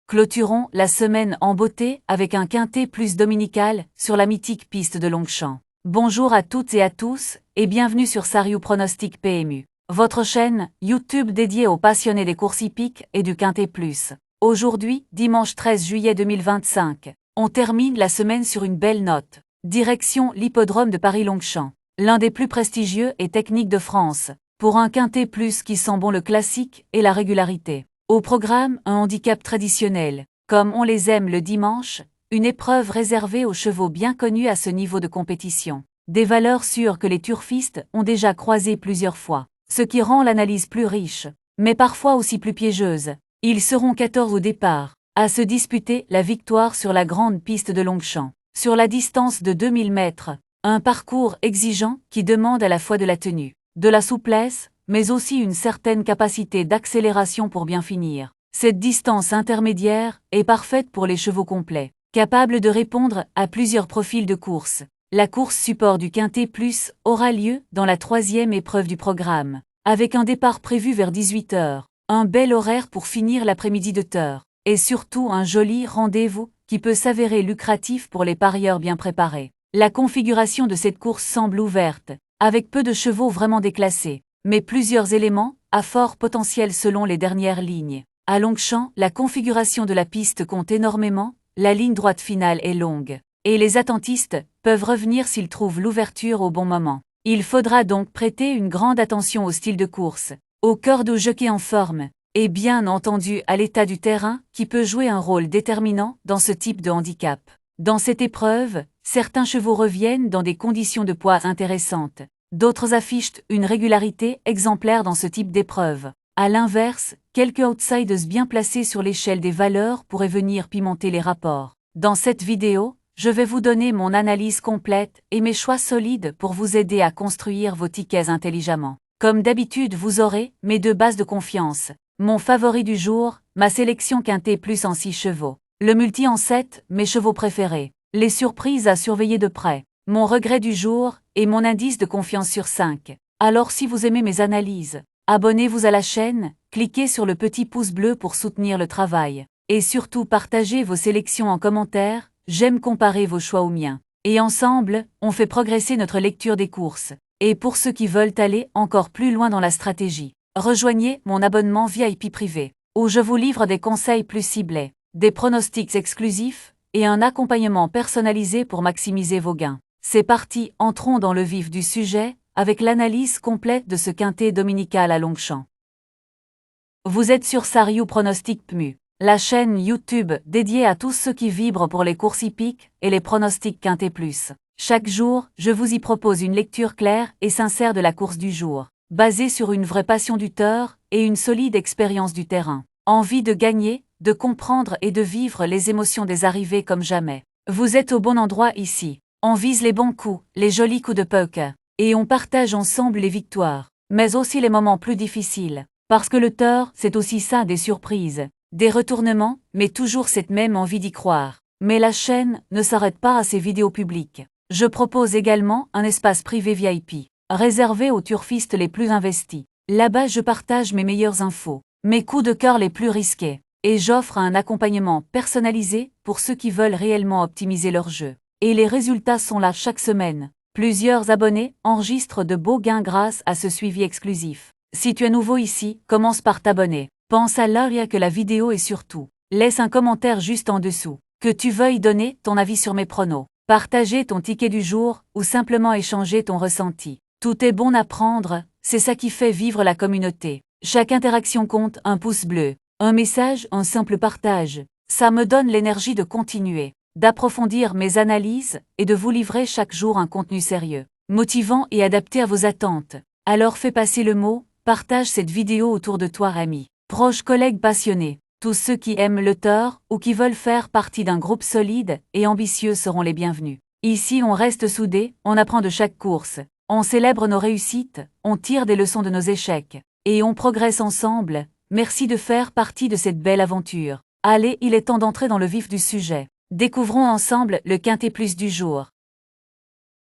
Clôturons la semaine en beauté avec un quintet plus dominical sur la mythique piste de Longchamp. Bonjour à toutes et à tous, et bienvenue sur Sariou Pronostic PMU, votre chaîne YouTube dédiée aux passionnés des courses hippiques et du quintet plus. Aujourd'hui, dimanche 13 juillet 2025, on termine la semaine sur une belle note. Direction l'hippodrome de Paris-Longchamp, l'un des plus prestigieux et techniques de France, pour un quintet plus qui sent bon le classique et la régularité. Au programme, un handicap traditionnel, comme on les aime le dimanche, une épreuve réservée aux chevaux bien connus à ce niveau de compétition. Des valeurs sûres que les turfistes ont déjà croisées plusieurs fois, ce qui rend l'analyse plus riche, mais parfois aussi plus piégeuse. Ils seront 14 au départ, à se disputer la victoire sur la grande piste de Longchamp. Sur la distance de 2000 mètres, un parcours exigeant qui demande à la fois de la tenue, de la souplesse, mais aussi une certaine capacité d'accélération pour bien finir. Cette distance intermédiaire est parfaite pour les chevaux complets, capables de répondre à plusieurs profils de course. La course support du Quintet Plus aura lieu dans la troisième épreuve du programme, avec un départ prévu vers 18 h, un bel horaire pour finir l'après-midi de Theur, et surtout un joli rendez-vous qui peut s'avérer lucratif pour les parieurs bien préparés. La configuration de cette course semble ouverte, avec peu de chevaux vraiment déclassés, mais plusieurs éléments à fort potentiel selon les dernières lignes. À Longchamp, la configuration de la piste compte énormément, la ligne droite finale est longue, et les attentistes peuvent revenir s'ils trouvent l'ouverture au bon moment. Il faudra donc prêter une grande attention au style de course, au corps de jockey en forme, et bien entendu à l'état du terrain qui peut jouer un rôle déterminant dans ce type de handicap. Dans cette épreuve, certains chevaux reviennent dans des conditions de poids intéressantes, d'autres affichent une régularité exemplaire dans ce type d'épreuve. À l'inverse, quelques outsiders bien placés sur l'échelle des valeurs pourraient venir pimenter les rapports. Dans cette vidéo, je vais vous donner mon analyse complète et mes choix solides pour vous aider à construire vos tickets intelligemment. Comme d'habitude, vous aurez mes deux bases de confiance. Mon favori du jour, ma sélection quintet plus en 6 chevaux. Le multi en 7, mes chevaux préférés. Les surprises à surveiller de près. Mon regret du jour et mon indice de confiance sur 5. Alors si vous aimez mes analyses, abonnez-vous à la chaîne, cliquez sur le petit pouce bleu pour soutenir le travail. Et surtout partagez vos sélections en commentaire, j'aime comparer vos choix aux miens. Et ensemble, on fait progresser notre lecture des courses. Et pour ceux qui veulent aller encore plus loin dans la stratégie, rejoignez mon abonnement VIP privé, où je vous livre des conseils plus ciblés, des pronostics exclusifs et un accompagnement personnalisé pour maximiser vos gains. C'est parti, entrons dans le vif du sujet, avec l'analyse complète de ce quintet dominical à Longchamp. Vous êtes sur Sariou Pronostic PMU, la chaîne YouTube dédiée à tous ceux qui vibrent pour les courses hippiques et les pronostics quintet plus. Chaque jour, je vous y propose une lecture claire et sincère de la course du jour, basée sur une vraie passion du teur et une solide expérience du terrain. Envie de gagner, de comprendre et de vivre les émotions des arrivées comme jamais. Vous êtes au bon endroit ici. On vise les bons coups, les jolis coups de poker, et on partage ensemble les victoires, mais aussi les moments plus difficiles. Parce que le tort, c'est aussi ça, des surprises, des retournements, mais toujours cette même envie d'y croire. Mais la chaîne ne s'arrête pas à ces vidéos publiques. Je propose également un espace privé VIP, réservé aux turfistes les plus investis. Là-bas, je partage mes meilleures infos, mes coups de cœur les plus risqués, et j'offre un accompagnement personnalisé pour ceux qui veulent réellement optimiser leur jeu. Et les résultats sont là chaque semaine. Plusieurs abonnés enregistrent de beaux gains grâce à ce suivi exclusif. Si tu es nouveau ici, commence par t'abonner. Pense à l'heure que la vidéo est surtout. Laisse un commentaire juste en dessous. Que tu veuilles donner ton avis sur mes pronos, partager ton ticket du jour ou simplement échanger ton ressenti. Tout est bon à prendre, c'est ça qui fait vivre la communauté. Chaque interaction compte, un pouce bleu, un message, un simple partage. Ça me donne l'énergie de continuer, d'approfondir mes analyses et de vous livrer chaque jour un contenu sérieux, motivant et adapté à vos attentes. Alors fais passer le mot, partage cette vidéo autour de toi, amis, proches, collègues passionnés. Tous ceux qui aiment le tort ou qui veulent faire partie d'un groupe solide et ambitieux seront les bienvenus. Ici on reste soudés, on apprend de chaque course, on célèbre nos réussites, on tire des leçons de nos échecs, et on progresse ensemble. Merci de faire partie de cette belle aventure. Allez, il est temps d'entrer dans le vif du sujet. Découvrons ensemble le quintet plus du jour.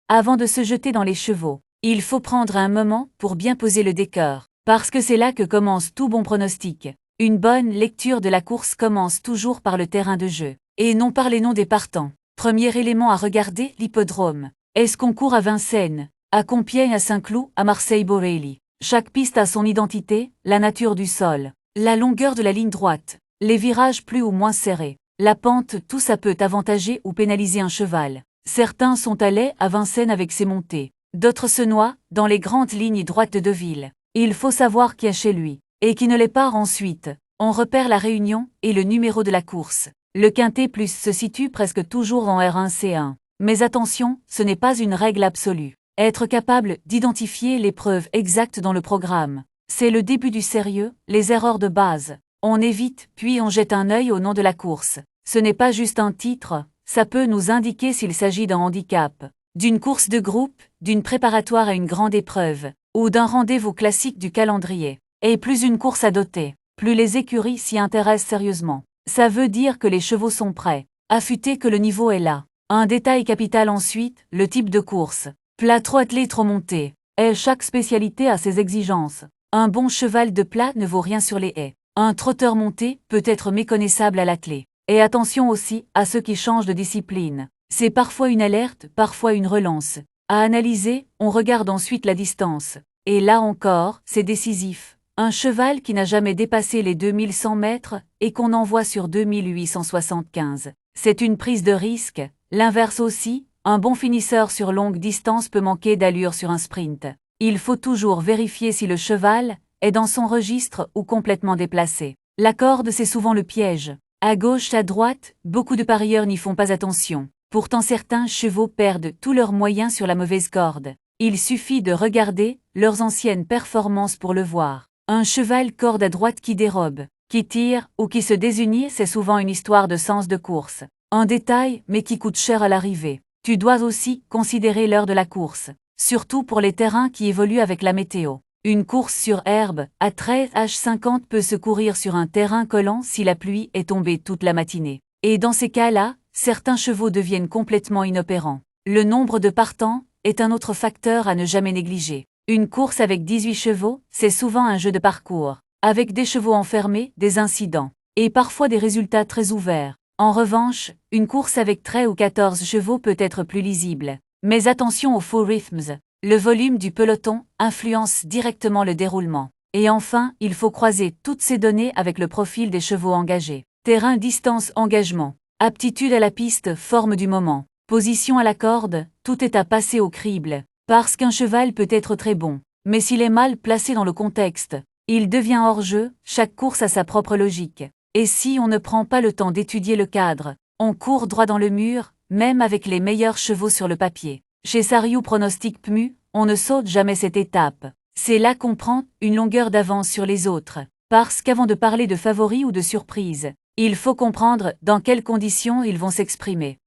Avant de se jeter dans les chevaux, il faut prendre un moment pour bien poser le décor, parce que c'est là que commence tout bon pronostic. Une bonne lecture de la course commence toujours par le terrain de jeu, et non par les noms des partants. Premier élément à regarder, l'hippodrome. Est-ce qu'on court à Vincennes, à Compiègne, à Saint-Cloud, à Marseille-Borély? Chaque piste a son identité, la nature du sol, la longueur de la ligne droite, les virages plus ou moins serrés, la pente, tout ça peut avantager ou pénaliser un cheval. Certains sont allés à Vincennes avec ses montées, d'autres se noient dans les grandes lignes droites de Deauville. Il faut savoir qui est chez lui, et qui ne l'est pas ensuite. On repère la réunion et le numéro de la course. Le quintet plus se situe presque toujours en R1-C1. Mais attention, ce n'est pas une règle absolue. Être capable d'identifier l'épreuve exacte dans le programme, c'est le début du sérieux, les erreurs de base. On évite, puis on jette un œil au nom de la course. Ce n'est pas juste un titre, ça peut nous indiquer s'il s'agit d'un handicap, d'une course de groupe, d'une préparatoire à une grande épreuve, ou d'un rendez-vous classique du calendrier. Et plus une course à doter, plus les écuries s'y intéressent sérieusement. Ça veut dire que les chevaux sont prêts, affûtés, que le niveau est là. Un détail capital ensuite, le type de course. Plat trop attelé, trop monté. Et chaque spécialité a ses exigences. Un bon cheval de plat ne vaut rien sur les haies. Un trotteur monté peut être méconnaissable à l'attelé. Et attention aussi à ceux qui changent de discipline. C'est parfois une alerte, parfois une relance. À analyser, on regarde ensuite la distance. Et là encore, c'est décisif. Un cheval qui n'a jamais dépassé les 2100 mètres et qu'on envoie sur 2875. C'est une prise de risque. L'inverse aussi, un bon finisseur sur longue distance peut manquer d'allure sur un sprint. Il faut toujours vérifier si le cheval est dans son registre ou complètement déplacé. La corde, c'est souvent le piège. À gauche, à droite, beaucoup de parieurs n'y font pas attention. Pourtant certains chevaux perdent tous leurs moyens sur la mauvaise corde. Il suffit de regarder leurs anciennes performances pour le voir. Un cheval corde à droite qui dérobe, qui tire ou qui se désunit, c'est souvent une histoire de sens de course. Un détail, mais qui coûte cher à l'arrivée. Tu dois aussi considérer l'heure de la course, surtout pour les terrains qui évoluent avec la météo. Une course sur herbe, à 13h50 peut se courir sur un terrain collant si la pluie est tombée toute la matinée. Et dans ces cas-là, certains chevaux deviennent complètement inopérants. Le nombre de partants est un autre facteur à ne jamais négliger. Une course avec 18 chevaux, c'est souvent un jeu de parcours, avec des chevaux enfermés, des incidents, et parfois des résultats très ouverts. En revanche, une course avec 13 ou 14 chevaux peut être plus lisible. Mais attention aux faux rythmes. Le volume du peloton influence directement le déroulement. Et enfin, il faut croiser toutes ces données avec le profil des chevaux engagés. Terrain, distance, engagement. Aptitude à la piste, forme du moment. Position à la corde, tout est à passer au crible. Parce qu'un cheval peut être très bon, mais s'il est mal placé dans le contexte, il devient hors-jeu. Chaque course a sa propre logique. Et si on ne prend pas le temps d'étudier le cadre, on court droit dans le mur, même avec les meilleurs chevaux sur le papier. Chez Sariou Pronostic PMU, on ne saute jamais cette étape. C'est là qu'on prend une longueur d'avance sur les autres. Parce qu'avant de parler de favoris ou de surprises, il faut comprendre dans quelles conditions ils vont s'exprimer.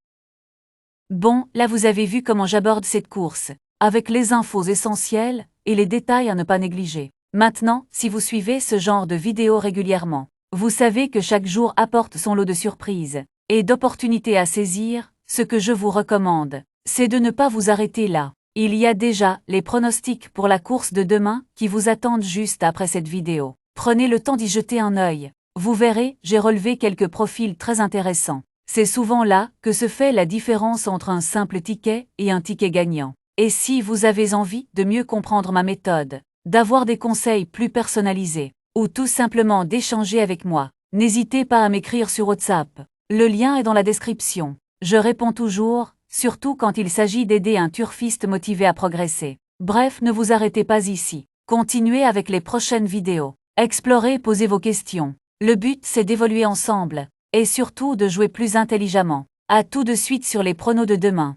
Bon, là vous avez vu comment j'aborde cette course, avec les infos essentielles et les détails à ne pas négliger. Maintenant, si vous suivez ce genre de vidéos régulièrement, vous savez que chaque jour apporte son lot de surprises et d'opportunités à saisir. Ce que je vous recommande, c'est de ne pas vous arrêter là. Il y a déjà les pronostics pour la course de demain qui vous attendent juste après cette vidéo. Prenez le temps d'y jeter un œil. Vous verrez, j'ai relevé quelques profils très intéressants. C'est souvent là que se fait la différence entre un simple ticket et un ticket gagnant. Et si vous avez envie de mieux comprendre ma méthode, d'avoir des conseils plus personnalisés, ou tout simplement d'échanger avec moi, n'hésitez pas à m'écrire sur WhatsApp. Le lien est dans la description. Je réponds toujours, surtout quand il s'agit d'aider un turfiste motivé à progresser. Bref, ne vous arrêtez pas ici. Continuez avec les prochaines vidéos. Explorez, posez vos questions. Le but, c'est d'évoluer ensemble, et surtout de jouer plus intelligemment. À tout de suite sur les pronos de demain.